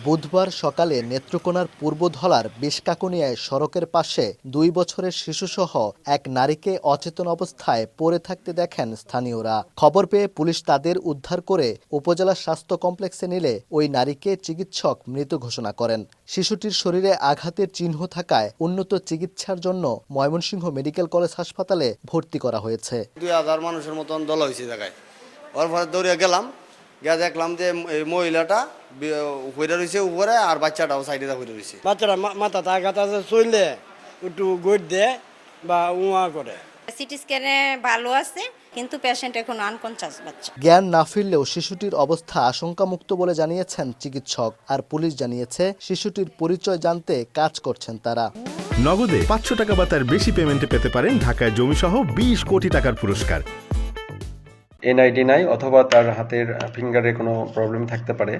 বুধবার সকালে নেত্রকোনার পূর্বধলার বিশকাকুনিয়ায় সড়কের পাশে ২ বছরের শিশুসহ এক নারীকে অচেতন অবস্থায় পড়ে থাকতে দেখেন স্থানীয়রা। খবর পেয়ে পুলিশ তাদের উদ্ধার করে উপজেলা স্বাস্থ্য কমপ্লেক্সে নিলে ওই নারীকে চিকিৎসক মৃত ঘোষণা করেন। শিশুটির শরীরে আঘাতের চিহ্ন থাকায় উন্নত চিকিৎসার জন্য ময়মনসিংহ মেডিকেল কলেজ হাসপাতালে ভর্তি করা হয়েছে। ২,০০০ মানুষের মতন দল হয়েছে জায়গায়। ওর পরে দৌড়ে গেলাম, গিয়ে দেখলাম যে এই মহিলাটা হইরা রয়েছে উপরে আর বাচ্চাটাও সাইডে হইরা রয়েছে। বাচ্চারা মাথাতে আঘাত আছে, চললে একটু গড় দেয় বা উয়া করে। সিটি স্ক্যানে ভালো আছে, কিন্তু পেশেন্ট এখন আনকনশাস বাচ্চা। জ্ঞান না ফিরলেও শিশুটির অবস্থা আশঙ্কামুক্ত বলে জানিয়েছেন চিকিৎসক। আর পুলিশ জানিয়েছে শিশুটির পরিচয় জানতে কাজ করছেন তারা। নগদে ৫০০ টাকা বা তার বেশি পেমেন্টে পেতে পারেন ঢাকায় জমিসহ ২০ কোটি টাকার পুরস্কার। এনআইডি নাই অথবা তার হাতের ফিঙ্গারে কোনো প্রবলেম থাকতে পারে,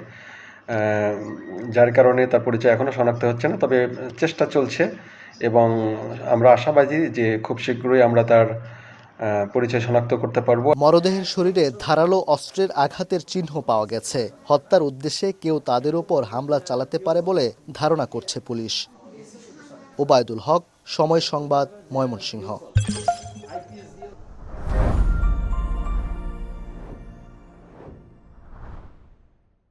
যার কারণে তার পরিচয় এখনো শনাক্ত হচ্ছে না। তবে চেষ্টা চলছে এবং আমরা আশাবাদী যে খুব শীঘ্রই আমরা তার পরিচয় শনাক্ত করতে পারবো। মরদেহের শরীরে ধারালো অস্ত্রের আঘাতের চিহ্ন পাওয়া গেছে। হত্যার উদ্দেশ্যে কেউ তাদের ওপর হামলা চালাতে পারে বলে ধারণা করছে পুলিশ। ওবায়দুল হক, সময় সংবাদ, ময়মনসিংহ।